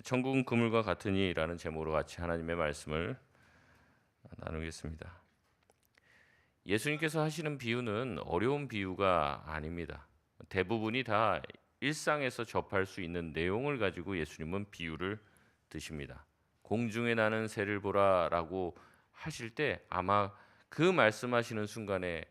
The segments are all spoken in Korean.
천국은 그물과 같으니라는 제목으로 같이 하나님의 말씀을 나누겠습니다. 예수님께서 하시는 비유는 어려운 비유가 아닙니다. 대부분이 다 일상에서 접할 수 있는 내용을 가지고 예수님은 비유를 드십니다. 공중에 나는 새를 보라라고 하실 때 아마 그 말씀하시는 순간에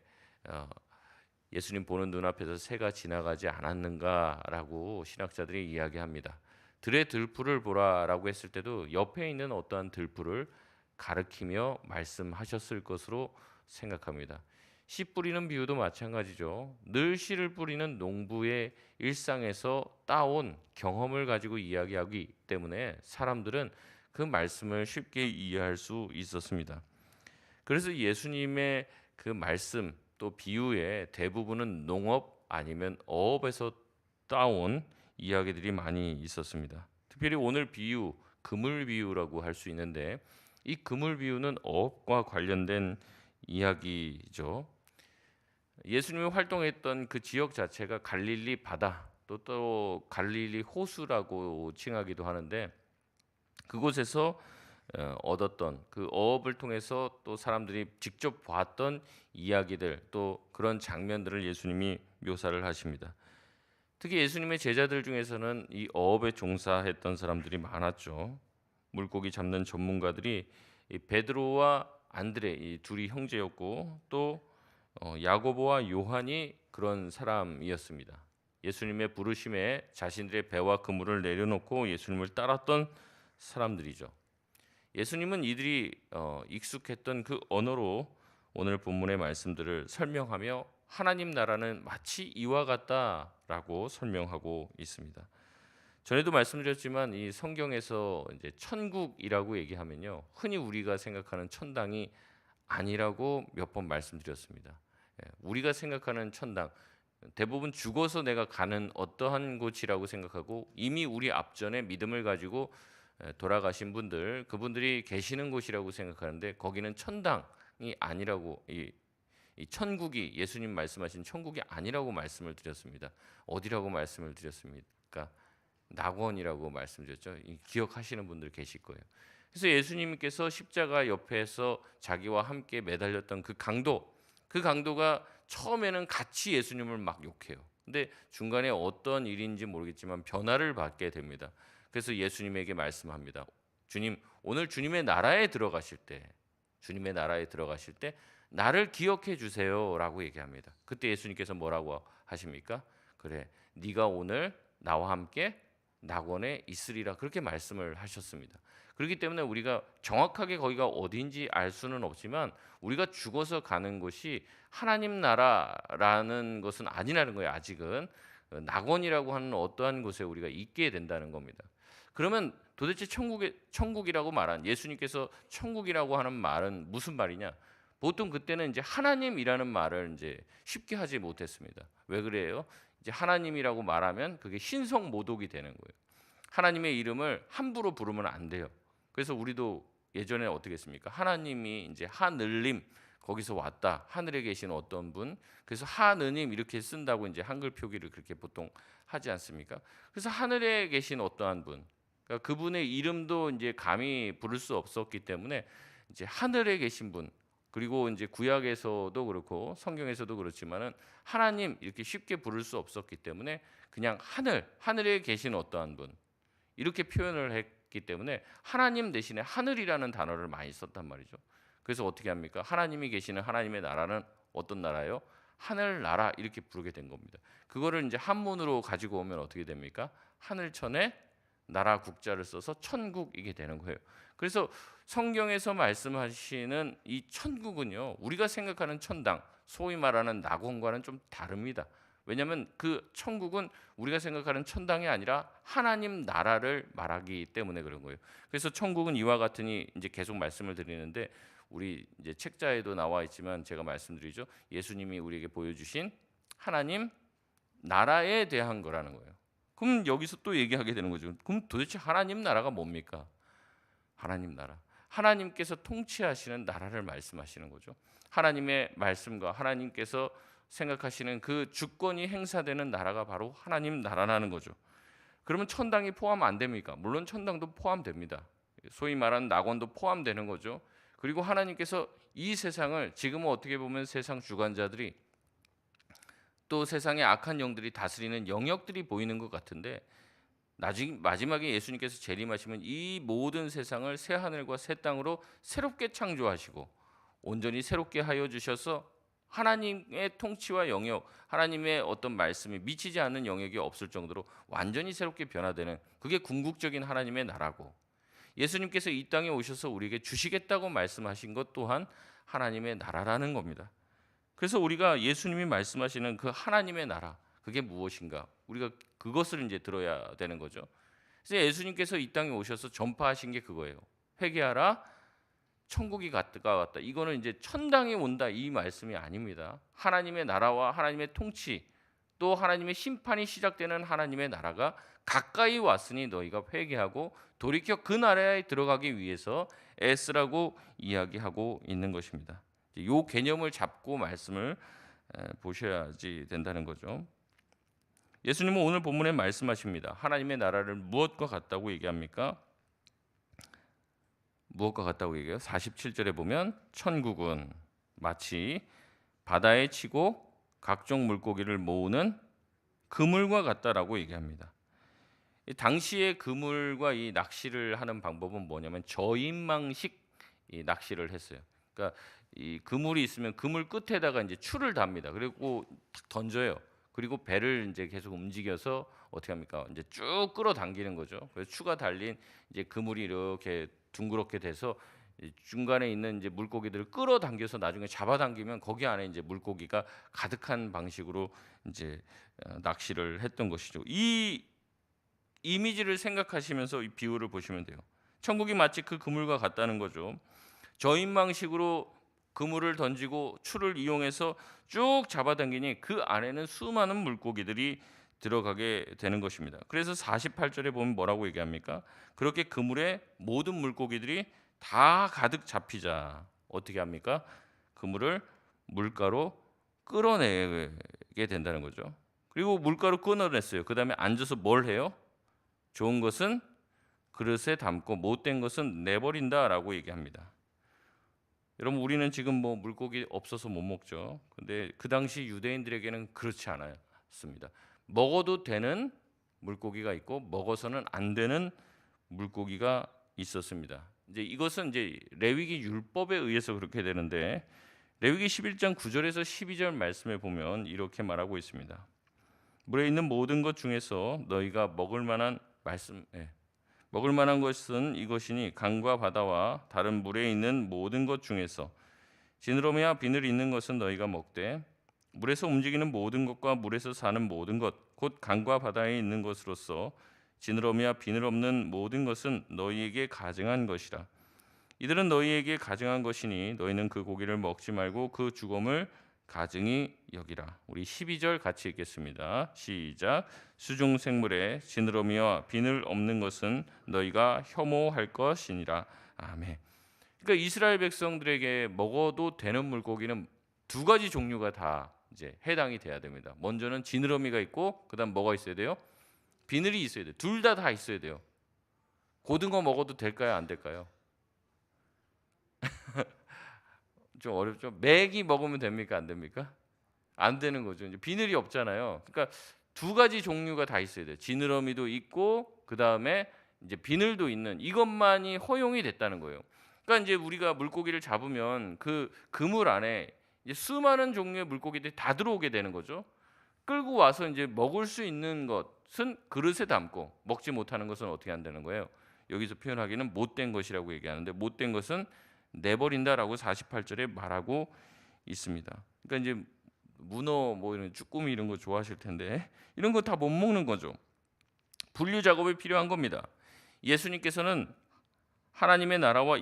예수님 보는 눈앞에서 새가 지나가지 않았는가라고 신학자들이 이야기합니다. 들의 들풀을 보라라고 했을 때도 옆에 있는 어떠한 들풀을 가리키며 말씀하셨을 것으로 생각합니다. 씨 뿌리는 비유도 마찬가지죠. 늘 씨를 뿌리는 농부의 일상에서 따온 경험을 가지고 이야기하기 때문에 사람들은 그 말씀을 쉽게 이해할 수 있었습니다. 그래서 예수님의 그 말씀 또 비유의 대부분은 농업 아니면 어업에서 따온 이야기들이 많이 있었습니다. 특별히 오늘 비유, 그물 비유라고 할 수 있는데 이 그물 비유는 어업과 관련된 이야기죠. 예수님이 활동했던 그 지역 자체가 갈릴리 바다 또 갈릴리 호수라고 칭하기도 하는데 그곳에서 얻었던 그 어업을 통해서 또 사람들이 직접 봤던 이야기들 또 그런 장면들을 예수님이 묘사를 하십니다. 특히 예수님의 제자들 중에서는 이 어업에 종사했던 사람들이 많았죠. 물고기 잡는 전문가들이 이 베드로와 안드레 이 둘이 형제였고 또 야고보와 요한이 그런 사람이었습니다. 예수님의 부르심에 자신들의 배와 그물을 내려놓고 예수님을 따랐던 사람들이죠. 예수님은 이들이 익숙했던 그 언어로 오늘 본문의 말씀들을 설명하며 하나님 나라는 마치 이와 같다라고 설명하고 있습니다. 전에도 말씀드렸지만 이 성경에서 이제 천국이라고 얘기하면요, 흔히 우리가 생각하는 천당이 아니라고 몇 번 말씀드렸습니다. 우리가 생각하는 천당 대부분 죽어서 내가 가는 어떠한 곳이라고 생각하고 이미 우리 앞전에 믿음을 가지고 돌아가신 분들 그분들이 계시는 곳이라고 생각하는데 거기는 천당이 아니라고 이 천국이 예수님 말씀하신 천국이 아니라고 말씀을 드렸습니다. 어디라고 말씀을 드렸습니까? 낙원이라고 말씀드렸죠. 기억하시는 분들 계실 거예요. 그래서 예수님께서 십자가 옆에서 자기와 함께 매달렸던 그 강도가 처음에는 같이 예수님을 막 욕해요. 근데 중간에 어떤 일인지 모르겠지만 변화를 받게 됩니다. 그래서 예수님에게 말씀합니다. 주님, 오늘 주님의 나라에 들어가실 때 나를 기억해 주세요라고 얘기합니다. 그때 예수님께서 뭐라고 하십니까? 그래, 네가 오늘 나와 함께 낙원에 있으리라 그렇게 말씀을 하셨습니다. 그렇기 때문에 우리가 정확하게 거기가 어디인지 알 수는 없지만 우리가 죽어서 가는 곳이 하나님 나라라는 것은 아니라는 거예요. 아직은 낙원이라고 하는 어떠한 곳에 우리가 있게 된다는 겁니다. 그러면 도대체 천국이라고 말한 예수님께서 천국이라고 하는 말은 무슨 말이냐? 보통 그때는 이제 하나님이라는 말을 이제 쉽게 하지 못했습니다. 왜 그래요? 이제 하나님이라고 말하면 그게 신성 모독이 되는 거예요. 하나님의 이름을 함부로 부르면 안 돼요. 그래서 우리도 예전에 어떻게 했습니까? 하나님이 이제 하늘님 거기서 왔다. 하늘에 계신 어떤 분. 그래서 하느님 이렇게 쓴다고 이제 한글 표기를 그렇게 보통 하지 않습니까? 그래서 하늘에 계신 어떠한 분. 그러니까 그분의 이름도 이제 감히 부를 수 없었기 때문에 이제 하늘에 계신 분. 그리고 이제 구약에서도 그렇고 성경에서도 그렇지만은 하나님 이렇게 쉽게 부를 수 없었기 때문에 그냥 하늘에 계신 어떠한 분 이렇게 표현을 했기 때문에 하나님 대신에 하늘이라는 단어를 많이 썼단 말이죠. 그래서 어떻게 합니까? 하나님이 계시는 하나님의 나라는 어떤 나라요? 하늘나라 이렇게 부르게 된 겁니다. 그거를 이제 한문으로 가지고 오면 어떻게 됩니까? 하늘천에 나라 국자를 써서 천국이게 되는 거예요. 그래서 성경에서 말씀하시는 이 천국은요, 우리가 생각하는 천당, 소위 말하는 낙원과는 좀 다릅니다. 왜냐하면 그 천국은 우리가 생각하는 천당이 아니라 하나님 나라를 말하기 때문에 그런 거예요. 그래서 천국은 이와 같으니 이제 계속 말씀을 드리는데 우리 이제 책자에도 나와 있지만 제가 말씀드리죠. 예수님이 우리에게 보여주신 하나님 나라에 대한 거라는 거예요. 그럼 여기서 또 얘기하게 되는 거죠. 그럼 도대체 하나님 나라가 뭡니까? 하나님 나라. 하나님께서 통치하시는 나라를 말씀하시는 거죠. 하나님의 말씀과 하나님께서 생각하시는 그 주권이 행사되는 나라가 바로 하나님 나라라는 거죠. 그러면 천당이 포함 안 됩니까? 물론 천당도 포함됩니다. 소위 말하는 낙원도 포함되는 거죠. 그리고 하나님께서 이 세상을 지금은 어떻게 보면 세상 주관자들이 또 세상의 악한 영들이 다스리는 영역들이 보이는 것 같은데 마지막에 예수님께서 재림하시면 이 모든 세상을 새 하늘과 새 땅으로 새롭게 창조하시고 온전히 새롭게 하여 주셔서 하나님의 통치와 영역, 하나님의 어떤 말씀이 미치지 않는 영역이 없을 정도로 완전히 새롭게 변화되는, 그게 궁극적인 하나님의 나라고, 예수님께서 이 땅에 오셔서 우리에게 주시겠다고 말씀하신 것 또한 하나님의 나라라는 겁니다. 그래서 우리가 예수님이 말씀하시는 그 하나님의 나라, 그게 무엇인가? 우리가 그것을 이제 들어야 되는 거죠. 그래서 예수님께서 이 땅에 오셔서 전파하신 게 그거예요. 회개하라, 천국이 가까웠다. 이거는 이제 천당이 온다 이 말씀이 아닙니다. 하나님의 나라와 하나님의 통치, 또 하나님의 심판이 시작되는 하나님의 나라가 가까이 왔으니 너희가 회개하고 돌이켜 그 나라에 들어가기 위해서 애쓰라고 이야기하고 있는 것입니다. 이 개념을 잡고 말씀을 보셔야지 된다는 거죠. 예수님은 오늘 본문에 말씀하십니다. 하나님의 나라를 무엇과 같다고 얘기합니까? 무엇과 같다고 얘기해요? 47절에 보면 천국은 마치 바다에 치고 각종 물고기를 모으는 그물과 같다라고 얘기합니다. 당시의 그물과 이 낚시를 하는 방법은 뭐냐면 저인망식 이 낚시를 했어요. 그러니까 이 그물이 있으면 그물 끝에다가 이제 추를 답니다. 그리고 탁 던져요. 그리고 배를 이제 계속 움직여서 어떻게 합니까? 이제 쭉 끌어당기는 거죠. 그래서 추가 달린 이제 그물이 이렇게 둥그렇게 돼서 중간에 있는 이제 물고기들을 끌어당겨서 나중에 잡아당기면 거기 안에 이제 물고기가 가득한 방식으로 이제 낚시를 했던 것이죠. 이 이미지를 생각하시면서 이 비유를 보시면 돼요. 천국이 마치 그 그물과 같다는 거죠. 저인망식으로 그물을 던지고 추를 이용해서 쭉 잡아당기니 그 안에는 수많은 물고기들이 들어가게 되는 것입니다. 그래서 48절에 보면 뭐라고 얘기합니까? 그렇게 그물에 모든 물고기들이 다 가득 잡히자 어떻게 합니까? 그물을 물가로 끌어내게 된다는 거죠. 그리고 물가로 끌어냈어요. 그 다음에 앉아서 뭘 해요? 좋은 것은 그릇에 담고 못된 것은 내버린다라고 얘기합니다. 여러분, 우리는 지금 뭐 물고기 없어서 못 먹죠. 근데 그 당시 유대인들에게는 그렇지 않았습니다. 먹어도 되는 물고기가 있고 먹어서는 안 되는 물고기가 있었습니다. 이제 이것은 이제 레위기 율법에 의해서 그렇게 되는데 레위기 11장 9절에서 12절 말씀에 보면 이렇게 말하고 있습니다. 물에 있는 모든 것 중에서 너희가 먹을 만한 것은 이것이니 강과 바다와 다른 물에 있는 모든 것 중에서 지느러미와 비늘 있는 것은 너희가 먹되 물에서 움직이는 모든 것과 물에서 사는 모든 것 곧 강과 바다에 있는 것으로서 지느러미와 비늘 없는 모든 것은 너희에게 가증한 것이라. 이들은 너희에게 가증한 것이니 너희는 그 고기를 먹지 말고 그 죽음을 가증히 여기라. 우리 12절 같이 읽겠습니다. 시작. 수중 생물에 지느러미와 비늘 없는 것은 너희가 혐오할 것이니라. 아멘. 그러니까 이스라엘 백성들에게 먹어도 되는 물고기는 두 가지 종류가 다 이제 해당이 돼야 됩니다. 먼저는 지느러미가 있고 그다음 뭐가 있어야 돼요? 비늘이 있어야 돼요. 둘 다 있어야 돼요. 고등어 먹어도 될까요? 안 될까요? 좀 어렵죠. 메기 먹으면 됩니까? 안 됩니까? 안 되는 거죠. 이제 비늘이 없잖아요. 그러니까 두 가지 종류가 다 있어야 돼요. 지느러미도 있고 그 다음에 이제 비늘도 있는 이것만이 허용이 됐다는 거예요. 그러니까 이제 우리가 물고기를 잡으면 그 그물 안에 이제 수많은 종류의 물고기들이 다 들어오게 되는 거죠. 끌고 와서 이제 먹을 수 있는 것은 그릇에 담고 먹지 못하는 것은 어떻게 한다는 거예요? 여기서 표현하기는 못된 것이라고 얘기하는데 못된 것은 내버린다라고 48절에 말하고 있습니다. 그러니까 이제 문어 뭐 이런 쭈꾸미 이런 거 좋아하실 텐데 이런 거 다 못 먹는 거죠. 분류 작업이 필요한 겁니다. 예수님께서는 하나님의 나라가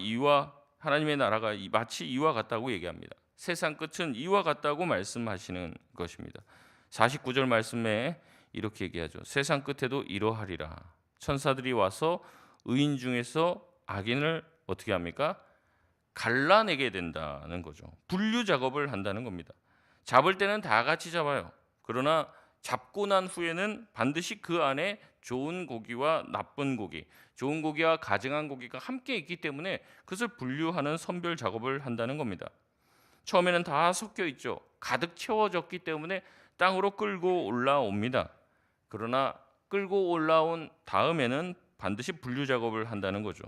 마치 이와 같다고 얘기합니다. 세상 끝은 이와 같다고 말씀하시는 것입니다. 49절 말씀에 이렇게 얘기하죠. 세상 끝에도 이러하리라. 천사들이 와서 의인 중에서 악인을 어떻게 합니까? 갈라내게 된다는 거죠. 분류 작업을 한다는 겁니다. 잡을 때는 다 같이 잡아요. 그러나 잡고 난 후에는 반드시 그 안에 좋은 고기와 나쁜 고기, 좋은 고기와 가증한 고기가 함께 있기 때문에 그것을 분류하는 선별 작업을 한다는 겁니다. 처음에는 다 섞여 있죠. 가득 채워졌기 때문에 땅으로 끌고 올라옵니다. 그러나 끌고 올라온 다음에는 반드시 분류 작업을 한다는 거죠.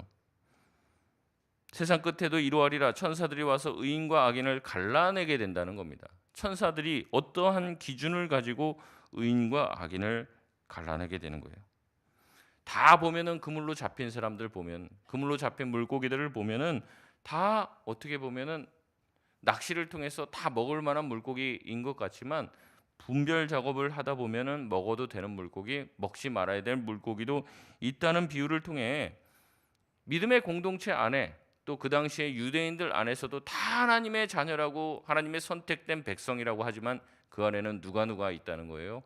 세상 끝에도 이루어리라, 천사들이 와서 의인과 악인을 갈라내게 된다는 겁니다. 천사들이 어떠한 기준을 가지고 의인과 악인을 갈라내게 되는 거예요. 다 보면은 그물로 잡힌 사람들 보면, 그물로 잡힌 물고기들을 보면은 다 어떻게 보면은 낚시를 통해서 다 먹을 만한 물고기인 것 같지만 분별 작업을 하다 보면은 먹어도 되는 물고기, 먹지 말아야 될 물고기도 있다는 비유를 통해 믿음의 공동체 안에, 또 그 당시에 유대인들 안에서도 다 하나님의 자녀라고, 하나님의 선택된 백성이라고 하지만 그 안에는 누가 있다는 거예요.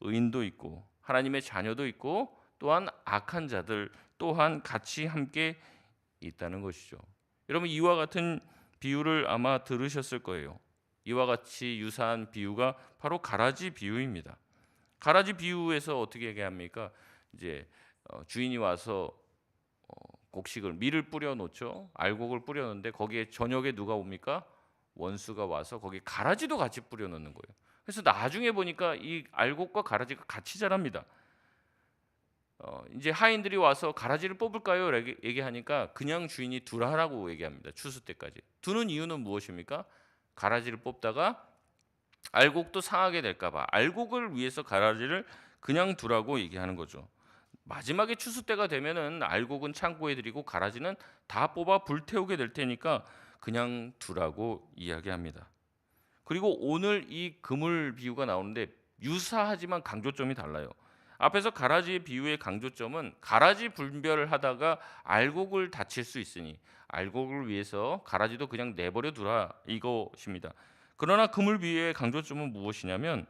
의인도 있고 하나님의 자녀도 있고 또한 악한 자들 또한 같이 함께 있다는 것이죠. 여러분, 이와 같은 비유를 아마 들으셨을 거예요. 이와 같이 유사한 비유가 바로 가라지 비유입니다. 가라지 비유에서 어떻게 얘기합니까? 이제 주인이 와서 곡식을, 밀을 뿌려 놓죠. 알곡을 뿌려 놓는데 거기에 저녁에 누가 옵니까? 원수가 와서 거기 가라지도 같이 뿌려 놓는 거예요. 그래서 나중에 보니까 이 알곡과 가라지가 같이 자랍니다. 이제 하인들이 와서 가라지를 뽑을까요? 얘기하니까 그냥 주인이 두라라고 얘기합니다. 추수 때까지. 두는 이유는 무엇입니까? 가라지를 뽑다가 알곡도 상하게 될까봐, 알곡을 위해서 가라지를 그냥 두라고 얘기하는 거죠. 마지막에 추수 때가 되면은 알곡은 창고에 들이고 가라지는 다 뽑아 불태우게 될 테니까 그냥 두라고 이야기합니다. 그리고 오늘 이 그물 비유가 나오는데 유사하지만 강조점이 달라요. 앞에서 가라지 비유의 강조점은 가라지 분별을 하다가 알곡을 다칠 수 있으니 알곡을 위해서 가라지도 그냥 내버려 두라, 이것입니다. 그러나 그물 비유의 강조점은 무엇이냐면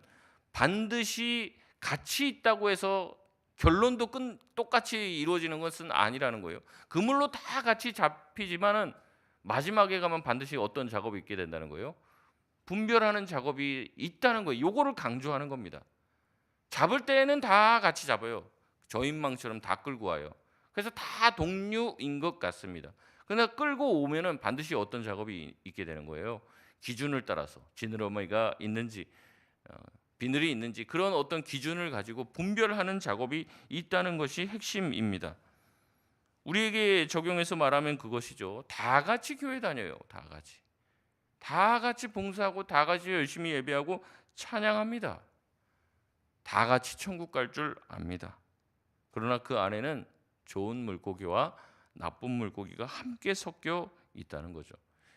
반드시 같이 있다고 해서 결론도 똑같이 이루어지는 것은 아니라는 거예요. 그물로 다 같이 잡히지만은 마지막에 가면 반드시 어떤 작업이 있게 된다는 거예요. 분별하는 작업이 있다는 거예요. 요거를 강조하는 겁니다. 잡을 때는 다 같이 잡아요. 저인망처럼 다 끌고 와요. 그래서 다 동류인 것 같습니다. 그러나 끌고 오면은 반드시 어떤 작업이 있게 되는 거예요. 기준을 따라서 지느러미가 있는지 비늘이 있는지 그런 어떤 기준을 가지고 분별하는 작업이 있다는 것이 핵심입니다. 우리에게 적용해서 말하면 그것이죠. 다 같이 교회 다녀요. 다 같이 봉사하고 다 같이 열심히 예배하고 찬양합니다. 다 같이 천국 갈 줄 압니다. 그러나 그 안에는 좋은 물고기와 나쁜 물고기가 함께 섞여 있다는 거죠.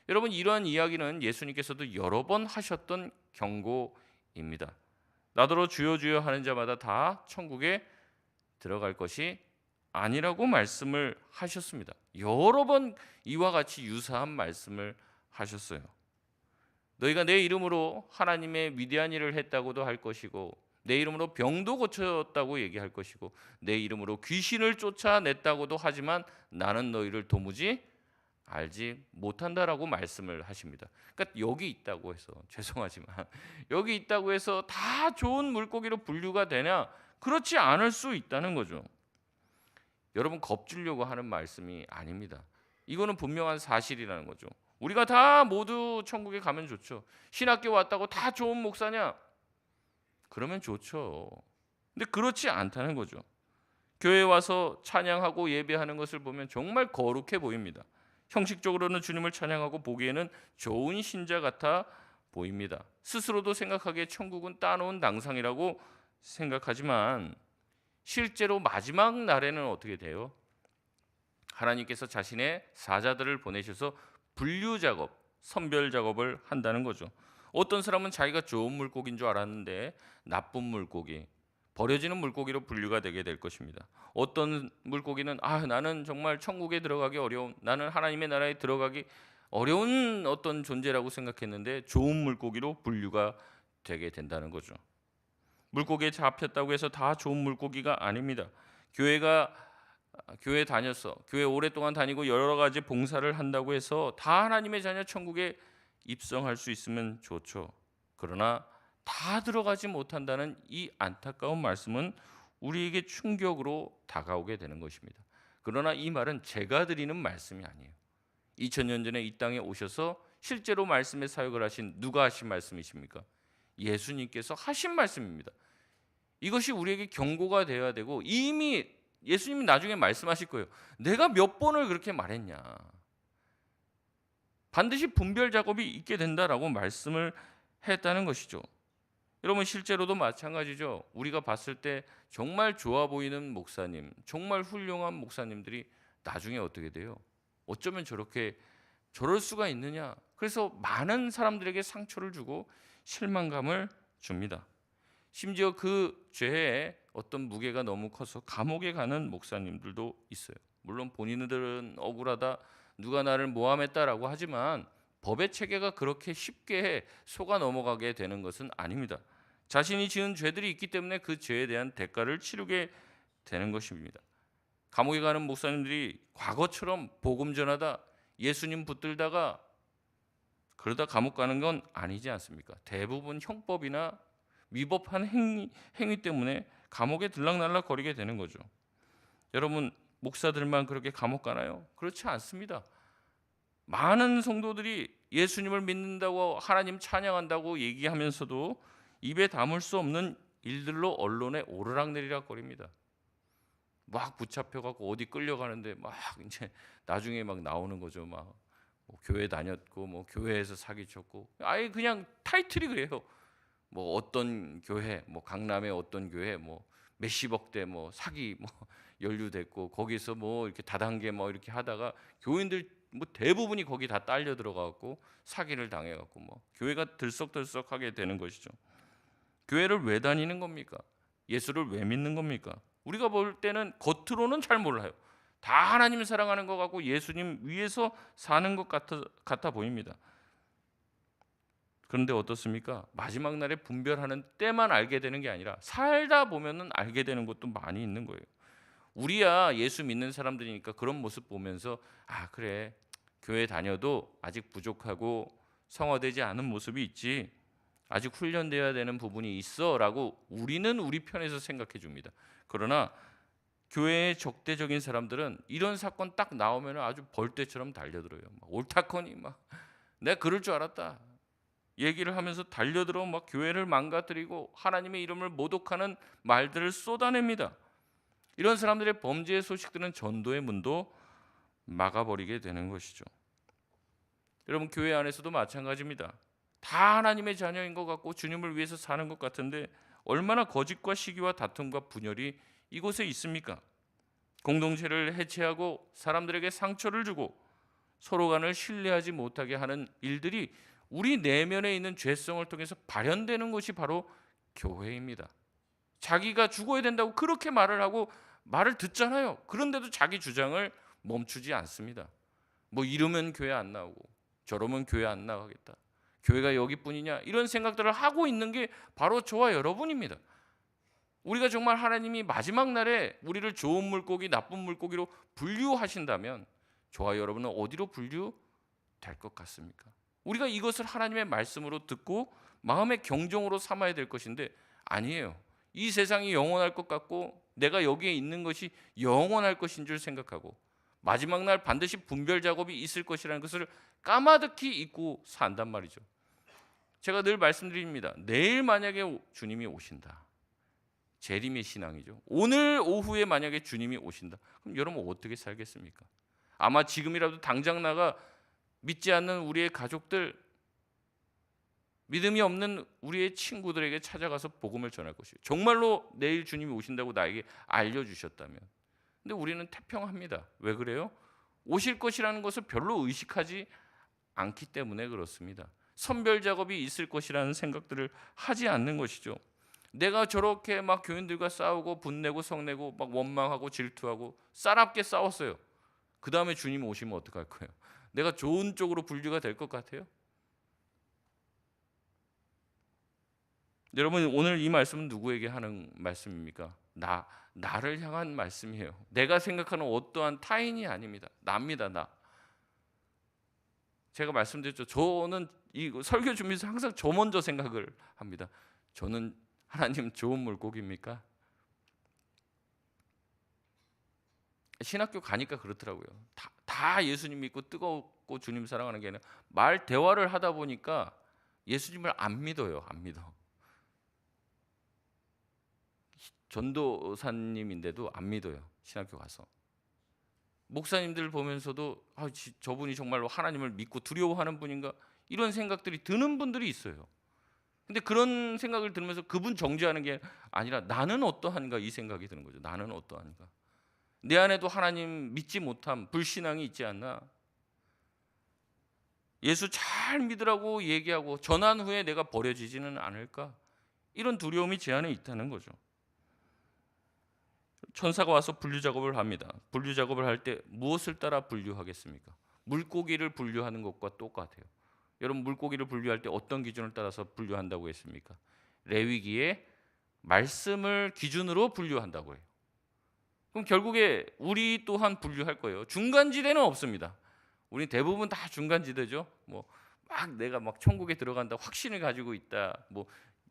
여러분, 이러한 이야기는 예수님께서도 여러 번 하셨던 경고입니다. 나더러 주여 주여 하는 자마다 다 천국에 들어갈 것이 아니라고 말씀을 하셨습니다. 여러 번 이와 같이 유사한 말씀을 하셨어요. 너희가 내 이름으로 하나님의 위대한 일을 했다고도 할 것이고 내 이름으로 병도 고쳤다고 얘기할 것이고 내 이름으로 귀신을 쫓아냈다고도 하지만 나는 너희를 도무지 알지 못한다라고 말씀을 하십니다. 그러니까 여기 있다고 해서, 죄송하지만 여기 있다고 해서 다 좋은 물고기로 분류가 되냐? 그렇지 않을 수 있다는 거죠. 여러분, 겁주려고 하는 말씀이 아닙니다. 이거는 분명한 사실이라는 거죠. 우리가 다 모두 천국에 가면 좋죠. 신학교 왔다고 다 좋은 목사냐? 그러면 좋죠. 근데 그렇지 않다는 거죠. 교회에 와서 찬양하고 예배하는 것을 보면 정말 거룩해 보입니다. 형식적으로는 주님을 찬양하고 보기에는 좋은 신자 같아 보입니다. 스스로도 생각하기에 천국은 따놓은 당상이라고 생각하지만 실제로 마지막 날에는 어떻게 돼요? 하나님께서 자신의 사자들을 보내셔서 분류 작업, 선별 작업을 한다는 거죠. 어떤 사람은 자기가 좋은 물고기인 줄 알았는데 나쁜 물고기, 버려지는 물고기로 분류가 되게 될 것입니다. 어떤 물고기는 나는 정말 천국에 들어가기 어려운, 나는 하나님의 나라에 들어가기 어려운 어떤 존재라고 생각했는데 좋은 물고기로 분류가 되게 된다는 거죠. 물고기에 잡혔다고 해서 다 좋은 물고기가 아닙니다. 교회 다녀서 교회 오랫동안 다니고 여러 가지 봉사를 한다고 해서 다 하나님의 자녀 천국에 입성할 수 있으면 좋죠. 그러나 다 들어가지 못한다는 이 안타까운 말씀은 우리에게 충격으로 다가오게 되는 것입니다. 그러나 이 말은 제가 드리는 말씀이 아니에요. 2000년 전에 이 땅에 오셔서 실제로 말씀의 사역을 하신 누가 하신 말씀이십니까? 예수님께서 하신 말씀입니다. 이것이 우리에게 경고가 되어야 되고, 이미 예수님이 나중에 말씀하실 거예요. 내가 몇 번을 그렇게 말했냐. 반드시 분별 작업이 있게 된다라고 말씀을 했다는 것이죠. 여러분, 실제로도 마찬가지죠. 우리가 봤을 때 정말 좋아 보이는 목사님, 정말 훌륭한 목사님들이 나중에 어떻게 돼요? 어쩌면 저럴 수가 있느냐. 그래서 많은 사람들에게 상처를 주고 실망감을 줍니다. 심지어 그 죄에 어떤 무게가 너무 커서 감옥에 가는 목사님들도 있어요. 물론 본인들은 억울하다, 누가 나를 모함했다라고 하지만 법의 체계가 그렇게 쉽게 속아 넘어가게 되는 것은 아닙니다. 자신이 지은 죄들이 있기 때문에 그 죄에 대한 대가를 치르게 되는 것입니다. 감옥에 가는 목사님들이 과거처럼 복음 전하다, 예수님 붙들다가 그러다 감옥 가는 건 아니지 않습니까? 대부분 형법이나 위법한 행위 때문에 감옥에 들락날락 거리게 되는 거죠. 여러분, 목사들만 그렇게 감옥 가나요? 그렇지 않습니다. 많은 성도들이 예수님을 믿는다고, 하나님 찬양한다고 얘기하면서도 입에 담을 수 없는 일들로 언론에 오르락내리락 거립니다. 막 붙잡혀갖고 어디 끌려가는데 막 이제 나중에 막 나오는 거죠. 막 뭐 교회 다녔고, 뭐 교회에서 사기쳤고, 아예 그냥 타이틀이 그래요. 뭐 어떤 교회, 뭐 강남의 어떤 교회, 뭐 몇십억대 뭐 사기 뭐 연루됐고, 거기서 뭐 이렇게 다단계 뭐 이렇게 하다가 교인들 뭐 대부분이 거기 다 딸려 들어가고 사기를 당해갖고 뭐 교회가 들썩들썩하게 되는 것이죠. 교회를 왜 다니는 겁니까? 예수를 왜 믿는 겁니까? 우리가 볼 때는 겉으로는 잘 몰라요. 다 하나님을 사랑하는 것 같고 예수님 위해서 사는 것 같아 보입니다. 그런데 어떻습니까? 마지막 날에 분별하는 때만 알게 되는 게 아니라 살다 보면은 알게 되는 것도 많이 있는 거예요. 우리야 예수 믿는 사람들이니까 그런 모습 보면서 아, 그래, 교회 다녀도 아직 부족하고 성화되지 않은 모습이 있지, 아직 훈련되어야 되는 부분이 있어라고 우리는 우리 편에서 생각해 줍니다. 그러나 교회의 적대적인 사람들은 이런 사건 딱 나오면 아주 벌떼처럼 달려들어요. 막 옳다커니 막 내가 그럴 줄 알았다 얘기를 하면서 달려들어 막 교회를 망가뜨리고 하나님의 이름을 모독하는 말들을 쏟아냅니다. 이런 사람들의 범죄의 소식들은 전도의 문도 막아버리게 되는 것이죠. 여러분, 교회 안에서도 마찬가지입니다. 다 하나님의 자녀인 것 같고 주님을 위해서 사는 것 같은데 얼마나 거짓과 시기와 다툼과 분열이 이곳에 있습니까? 공동체를 해체하고 사람들에게 상처를 주고 서로 간을 신뢰하지 못하게 하는 일들이 우리 내면에 있는 죄성을 통해서 발현되는 것이 바로 교회입니다. 자기가 죽어야 된다고 그렇게 말을 하고 말을 듣잖아요. 그런데도 자기 주장을 멈추지 않습니다. 뭐 이러면 교회 안 나오고 저러면 교회 안 나가겠다, 교회가 여기뿐이냐, 이런 생각들을 하고 있는 게 바로 저와 여러분입니다. 우리가 정말 하나님이 마지막 날에 우리를 좋은 물고기, 나쁜 물고기로 분류하신다면 저와 여러분은 어디로 분류될 것 같습니까? 우리가 이것을 하나님의 말씀으로 듣고 마음의 경종으로 삼아야 될 것인데 아니에요. 이 세상이 영원할 것 같고 내가 여기에 있는 것이 영원할 것인 줄 생각하고 마지막 날 반드시 분별 작업이 있을 것이라는 것을 까마득히 잊고 산단 말이죠. 제가 늘 말씀드립니다. 내일 만약에 주님이 오신다, 재림의 신앙이죠. 오늘 오후에 만약에 주님이 오신다, 그럼 여러분 어떻게 살겠습니까? 아마 지금이라도 당장 나가 믿지 않는 우리의 가족들, 믿음이 없는 우리의 친구들에게 찾아가서 복음을 전할 것이에요. 정말로 내일 주님이 오신다고 나에게 알려주셨다면. 근데 우리는 태평합니다. 왜 그래요? 오실 것이라는 것을 별로 의식하지 않기 때문에 그렇습니다. 선별 작업이 있을 것이라는 생각들을 하지 않는 것이죠. 내가 저렇게 막 교인들과 싸우고 분내고 성내고 막 원망하고 질투하고 싸납게 싸웠어요. 그 다음에 주님 오시면 어떡할 거예요? 내가 좋은 쪽으로 분류가 될 것 같아요? 여러분, 오늘 이 말씀은 누구에게 하는 말씀입니까? 나를 향한 말씀이에요. 내가 생각하는 어떠한 타인이 아닙니다. 나입니다. 나. 제가 말씀드렸죠. 저는 이 설교 준비해서 항상 저 먼저 생각을 합니다. 저는 하나님 좋은 물고기입니까? 신학교 가니까 그렇더라고요. 다 예수님 믿고 뜨겁고 주님 사랑하는 게 아니라 말 대화를 하다 보니까 예수님을 안 믿어요. 안 믿어. 전도사님인데도 안 믿어요. 신학교 가서. 목사님들 보면서도 저분이 정말로 하나님을 믿고 두려워하는 분인가 이런 생각들이 드는 분들이 있어요. 근데 그런 생각을 들으면서 그분 정죄하는 게 아니라 나는 어떠한가 이 생각이 드는 거죠. 나는 어떠한가. 내 안에도 하나님 믿지 못함, 불신앙이 있지 않나? 예수 잘 믿으라고 얘기하고 전한 후에 내가 버려지지는 않을까? 이런 두려움이 제 안에 있다는 거죠. 천사가 와서 분류 작업을 합니다. 분류 작업을 할 때 무엇을 따라 분류하겠습니까? 물고기를 분류하는 것과 똑같아요. 여러분 물고기를 분류할 때 어떤 기준을 따라서 분류한다고 했습니까? 레위기의 말씀을 기준으로 분류한다고 해요. 그럼 결국에 우리 또한 분류할 거예요. 중간지대는 없습니다. 우리 대부분 다 중간지대죠. 막 내가 막 천국에 들어간다 확신을 가지고 있다.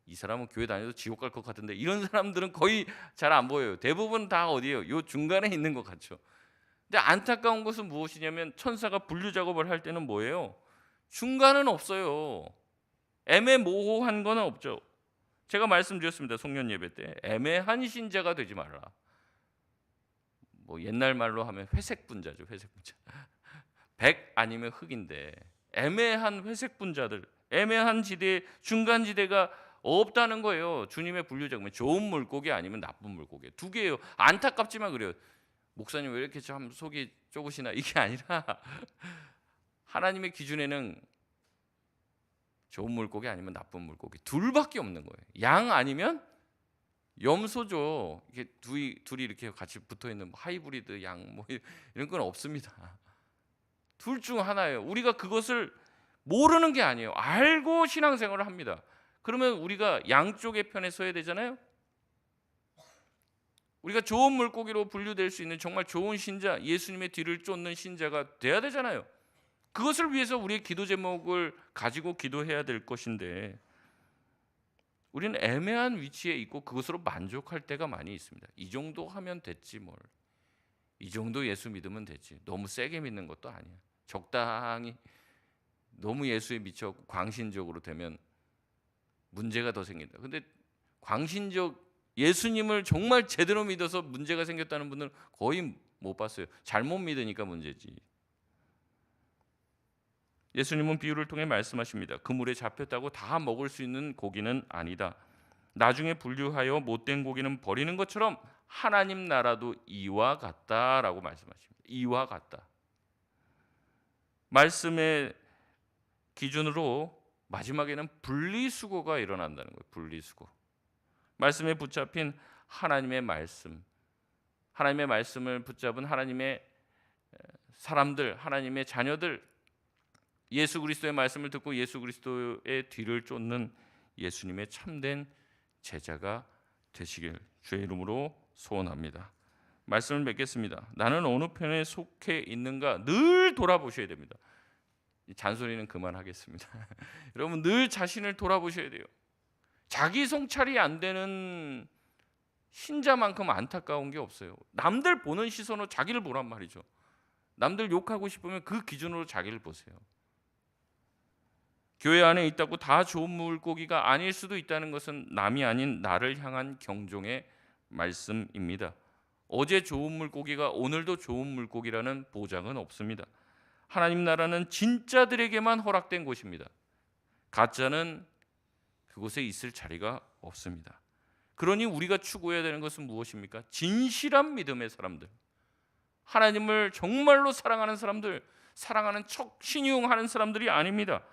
이 사람은 교회 다녀도 지옥 갈 것 같은데 이런 사람들은 거의 잘 안 보여요. 대부분 다 어디예요? 요 중간에 있는 것 같죠. 근데 안타까운 것은 무엇이냐면 천사가 분류 작업을 할 때는 뭐예요? 중간은 없어요. 애매모호한 건 없죠. 제가 말씀드렸습니다. 송년 예배 때 애매한 신자가 되지 말라. 옛날 말로 하면 회색 분자죠. 회색 분자. 백 아니면 흑인데 애매한 회색 분자들, 애매한 지대, 중간 지대가 없다는 거예요. 주님의 분류 작업은 좋은 물고기 아니면 나쁜 물고기 두 개예요. 안타깝지만 그래요. 목사님 왜 이렇게 참 속이 좁으시나 이게 아니라 하나님의 기준에는 좋은 물고기 아니면 나쁜 물고기 둘밖에 없는 거예요. 양 아니면 염소죠. 이게 둘이 이렇게 같이 붙어 있는 하이브리드 양 이런 건 없습니다. 둘 중 하나예요. 우리가 그것을 모르는 게 아니에요. 알고 신앙생활을 합니다. 그러면 우리가 양쪽의 편에 서야 되잖아요. 우리가 좋은 물고기로 분류될 수 있는 정말 좋은 신자, 예수님의 뒤를 쫓는 신자가 돼야 되잖아요. 그것을 위해서 우리의 기도 제목을 가지고 기도해야 될 것인데 우리는 애매한 위치에 있고 그것으로 만족할 때가 많이 있습니다. 이 정도 하면 됐지 뭘. 이 정도 예수 믿으면 됐지. 너무 세게 믿는 것도 아니야. 적당히 너무 예수에 미쳐 광신적으로 되면 문제가 더 생긴다. 근데 예수님을 정말 제대로 믿어서 문제가 생겼다는 분들은 거의 못 봤어요. 잘못 믿으니까 문제지. 예수님은 비유를 통해 말씀하십니다. 그물에 잡혔다고 다 먹을 수 있는 고기는 아니다. 나중에 분류하여 못된 고기는 버리는 것처럼 하나님 나라도 이와 같다라고 말씀하십니다. 이와 같다. 말씀의 기준으로 마지막에는 분리수거가 일어난다는 거예요. 분리수거. 말씀에 붙잡힌 하나님의 말씀, 하나님의 말씀을 붙잡은 하나님의 사람들, 하나님의 자녀들, 예수 그리스도의 말씀을 듣고 예수 그리스도의 뒤를 쫓는 예수님의 참된 제자가 되시길 주의 이름으로 소원합니다. 말씀을 맺겠습니다. 나는 어느 편에 속해 있는가 늘 돌아보셔야 됩니다. 잔소리는 그만하겠습니다. 여러분 늘 자신을 돌아보셔야 돼요. 자기 성찰이 안 되는 신자만큼 안타까운 게 없어요. 남들 보는 시선으로 자기를 보란 말이죠. 남들 욕하고 싶으면 그 기준으로 자기를 보세요. 교회 안에 있다고 다 좋은 물고기가 아닐 수도 있다는 것은 남이 아닌 나를 향한 경종의 말씀입니다. 어제 좋은 물고기가 오늘도 좋은 물고기라는 보장은 없습니다. 하나님 나라는 진짜들에게만 허락된 곳입니다. 가짜는 그곳에 있을 자리가 없습니다. 그러니 우리가 추구해야 되는 것은 무엇입니까? 진실한 믿음의 사람들, 하나님을 정말로 사랑하는 사람들, 사랑하는 척 신용하는 사람들이 아닙니다.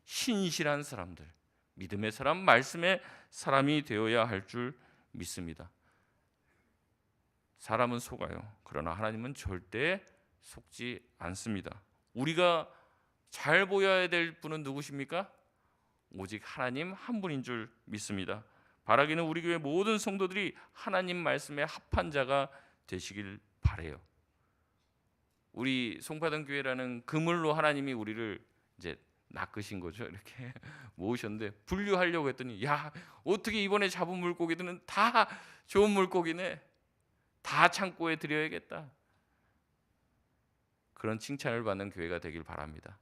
신실한 사람들, 믿음의 사람, 말씀의 사람이 되어야 할 줄 믿습니다. 사람은 속아요. 그러나 하나님은 절대 속지 않습니다. 우리가 잘 보여야 될 분은 누구십니까? 오직 하나님 한 분인 줄 믿습니다. 바라기는 우리 교회 모든 성도들이 하나님 말씀에 합한 자가 되시길 바라요. 우리 송파동 교회라는 그물로 하나님이 우리를 이제 낚으신 거죠. 이렇게 모으셨는데 분류하려고 했더니 야, 어떻게 이번에 잡은 물고기들은 다 좋은 물고기네. 다 창고에 드려야겠다. 그런 칭찬을 받는 교회가 되길 바랍니다.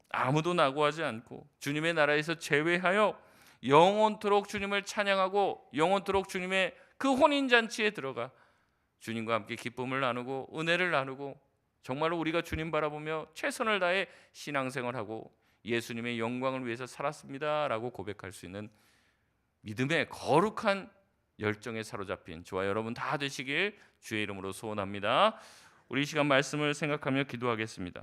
아무도 낙오하지 않고 주님의 나라에서 제외하여 영원토록 주님을 찬양하고 영원토록 주님의 그 혼인잔치에 들어가 주님과 함께 기쁨을 나누고 은혜를 나누고 정말로 우리가 주님 바라보며 최선을 다해 신앙생활하고 예수님의 영광을 위해서 살았습니다라고 고백할 수 있는 믿음의 거룩한 열정에 사로잡힌 저와 여러분 다 되시길 주의 이름으로 소원합니다. 우리 이 시간 말씀을 생각하며 기도하겠습니다.